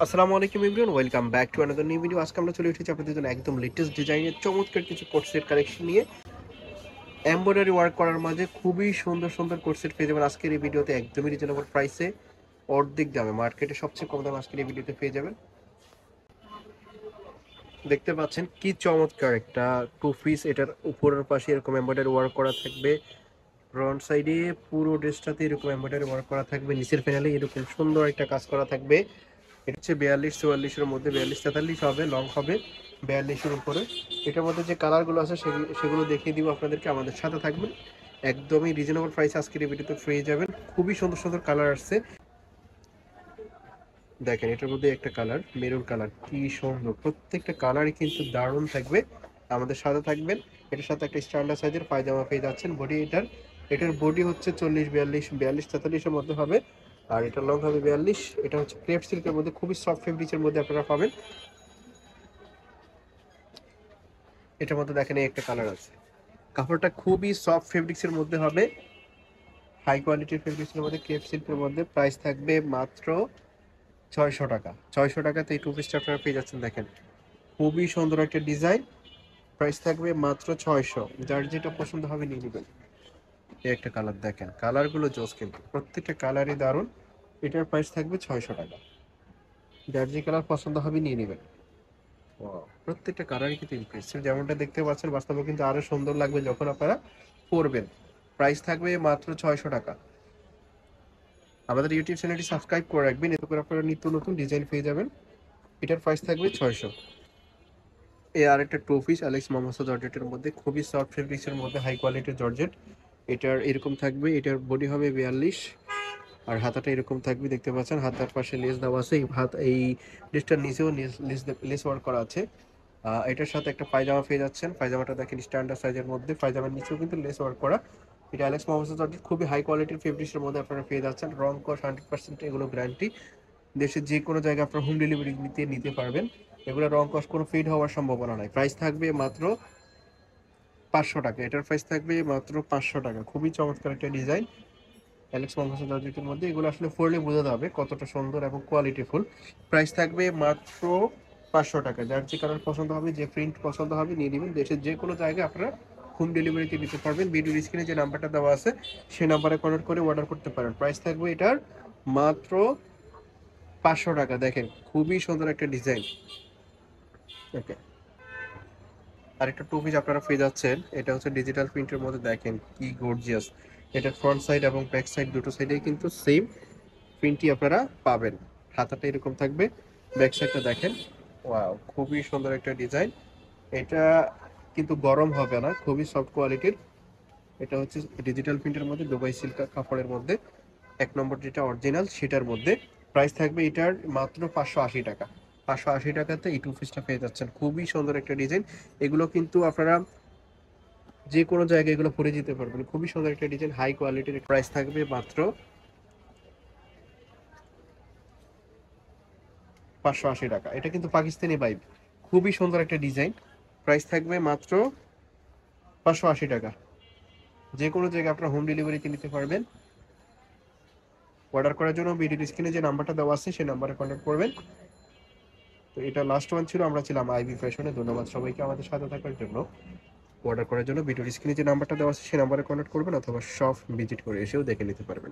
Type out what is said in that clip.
আসসালামু আলাইকুম everyone, welcome back to another new video. আজকে আমরা চলে এসেছি আপনাদের জন্য একদম লেটেস্ট ডিজাইনের চমৎকার কিছু কোট সেট কালেকশন নিয়ে। এমব্রয়ডারি ওয়ার্ক করার মাঝে খুবই সুন্দর সুন্দর কোট সেট পেয়ে যাবেন আজকের এই ভিডিওতে একদমই রিজনেবল প্রাইসে, অর্ধেক দামে। মার্কেটে সবচেয়ে কম দামে আজকের এই ভিডিওতে পেয়ে যাবেন। দেখতে পাচ্ছেন কি চমৎকার একটা টু পিস, এটার উপরের পাশে এরকম এমব্রয়ডারি ওয়ার্ক করা থাকবে, ফ্রন্ট সাইডে পুরো ড্রেসটাতে এরকম এমব্রয়ডারি ওয়ার্ক করা থাকবে, নিচের প্যানেলে এরকম সুন্দর একটা কাজ করা থাকবে। এটা হচ্ছে 42-44-এর মধ্যে, 42-43 হবে, লং হবে 42-এর উপরে। এটার মধ্যে যে কালারগুলো আছে সেগুলো দেখিয়ে দিব আপনাদেরকে, আমাদের সাথে থাকবেন। একদমই রিজনেবল প্রাইস আজকের এই ভিডিওতে পেয়ে যাবেন। খুবই সুন্দর সুন্দর কালার আসছে, দেখেন এটার মধ্যে একটা কালার মেরুন কালার, কি সুন্দর, প্রত্যেকটা কালারই কিন্তু দারুণ থাকবে। আমাদের সাথে থাকবেন। এটার সাথে একটা স্ট্যান্ডার্ড সাইজের পায়জামা পেয়ে যাচ্ছেন। বডি এটার বডি হচ্ছে 40-42-42-43-এর মধ্যে হবে, আর এটা লং হবে 42। এটা হচ্ছে ক্রেপ সিল্কের মধ্যে, খুবই সফট ফেব্রিক্সের মধ্যে আপনারা পাবেন। এটার মধ্যে দেখেন এই একটা কালার আছে, কাপড়টা খুবই সফট ফেব্রিক্সের মধ্যে হবে, হাই কোয়ালিটির ফেব্রিক্সের মধ্যে, ক্রেপ সিল্কের মধ্যে। প্রাইস থাকবে মাত্র 600 টাকা। 600 টাকাতে এই টু পিসটা আপনারা পেয়ে যাচ্ছেন। দেখেন খুবই সুন্দর একটা ডিজাইন, প্রাইস থাকবে মাত্র 600। যার যেটা পছন্দ হবে নিয়ে নেবেন। এই একটা কালার দেখেন, কালারগুলো জোস, কিন্তু প্রত্যেকটা কালারই দারুণ। এটার প্রাইস থাকবে 600 টাকা। যার যে কালার পছন্দ হবে নিয়ে নেবেন। প্রত্যেকটা কালারই কিন্তু ইমপ্রেসিভ, যেমনটা দেখতে পাচ্ছেন, বাস্তবে কিন্তু আরো সুন্দর লাগবে যখন আপনারা পরবেন। প্রাইস থাকবে মাত্র 600 টাকা। আমাদের ইউটিউব চ্যানেলটি সাবস্ক্রাইব করে রাখবেন, এতে করে আপনারা নিত্য নতুন ডিজাইন পেয়ে যাবেন। এটার প্রাইস থাকবে 600। এ আর একটা টু পিস অ্যালেক্স মামাসা জর্জেটের মধ্যে, খুবই সফট ফেব্রিক্সের মধ্যে, হাই কোয়ালিটির জর্জেট। এটার এরকম থাকবে, এটার বডি হবে 42, আর হাতাটা এরকম থাকবে, দেখতে পাচ্ছেন হাতার পাশে লেস দেওয়া আছে। এই ড্রেসটার নিচেও লেস ওয়ার্ক করা আছে। এটার সাথে একটা পায়জামা পেয়ে যাচ্ছেন। পায়জামাটা দেখেন স্ট্যান্ডার্ড সাইজের মধ্যে, পায়জামার নিচেও কিন্তু লেস ওয়ার্ক করা। এটা অ্যালেক্স মামাসা জর্জেট, খুবই হাই কোয়ালিটির ফেব্রিক্সের মধ্যে আপনারা পেয়ে যাচ্ছেন। রং কস 100%, এগুলো গ্যারান্টি। দেশের যে কোনো জায়গায় আপনারা হোম ডেলিভারি নিতে পারবেন। এগুলো রং কস কোনো ফেড হওয়ার সম্ভাবনা নাই। প্রাইস থাকবে মাত্র 500 টাকা। এটার প্রাইস থাকবে মাত্র 500 টাকা। খুবই চমৎকার একটা ডিজাইন অ্যালেক্স মংসন জর্জেটের মধ্যে। এগুলো আসলে পরলে বোঝা যাবে কতটা সুন্দর এবং কোয়ালিটিফুল। প্রাইস থাকবে মাত্র 500 টাকা। যার যে কালার পছন্দ হবে, যে প্রিন্ট পছন্দ হবে নিয়ে নেবেন। দেশের যে কোনো জায়গায় আপনারা হোম ডেলিভারিতে নিতে পারবেন। ভিডিওর স্ক্রিনে যে নাম্বারটা দেওয়া আছে সেই নাম্বারে কন্ট্যাক্ট করে অর্ডার করতে পারেন। প্রাইস থাকবে এটার মাত্র 500 টাকা। দেখেন খুবই সুন্দর একটা ডিজাইন। ওকে, আর একটা টু পিস আপনারা পেয়ে যাচ্ছেন, এটা হচ্ছে ডিজিটাল প্রিন্টের মধ্যে, দেখেন কি গর্জিয়াস। এটা ফ্রন্ট সাইড এবং ব্যাক সাইড দুটো সাইডেই কিন্তু সেম প্রিন্টই আপনারা পাবেন। হাতাটা এরকম থাকবে, ব্যাক সাইডটা দেখেন, ওয়াও খুবই সুন্দর একটা ডিজাইন। এটা কিন্তু গরম হবে না, খুবই সফট কোয়ালিটির। এটা হচ্ছে ডিজিটাল প্রিন্টের মধ্যে, দুবাই সিল্ক কাপড়ের মধ্যে, এক নম্বর যেটা অরিজিনাল সেটার মধ্যে। প্রাইস থাকবে এটার মাত্র 580 টাকা। 580 টাকাতে এই টু পিসটা পেয়ে যাচ্ছেন। খুবই সুন্দর একটা ডিজাইন। এগুলো কিন্তু আপনারা যে কোনো জায়গায় এগুলো পরে যেতে পারবেন। খুবই সুন্দর একটা ডিজাইন, হাই কোয়ালিটির। প্রাইস থাকবে মাত্র 580 টাকা। এটা কিন্তু পাকিস্তানি ভাইব, খুবই সুন্দর একটা ডিজাইন। প্রাইস থাকবে মাত্র 580 টাকা। যে কোনো জায়গায় আপনারা হোম ডেলিভারিতে নিতে পারবেন। অর্ডার করার জন্য ভিডিও স্ক্রিনে যে নাম্বারটা দেওয়া আছে সেই নাম্বারে কন্ট্যাক্ট করবেন। তো এটা লাস্ট ওয়ান ছিল, আমরা ছিলাম আইবি ফ্যাশনে। ধন্যবাদ সবাইকে আমাদের সাথে থাকার জন্য। অর্ডার করার জন্য ভিডিওর স্ক্রিনে যে নাম্বারটা দেওয়া আছে সেই নাম্বারে কন্ট্যাক্ট করবেন, অথবা শপ ভিজিট করে এসেও দেখে নিতে পারবেন।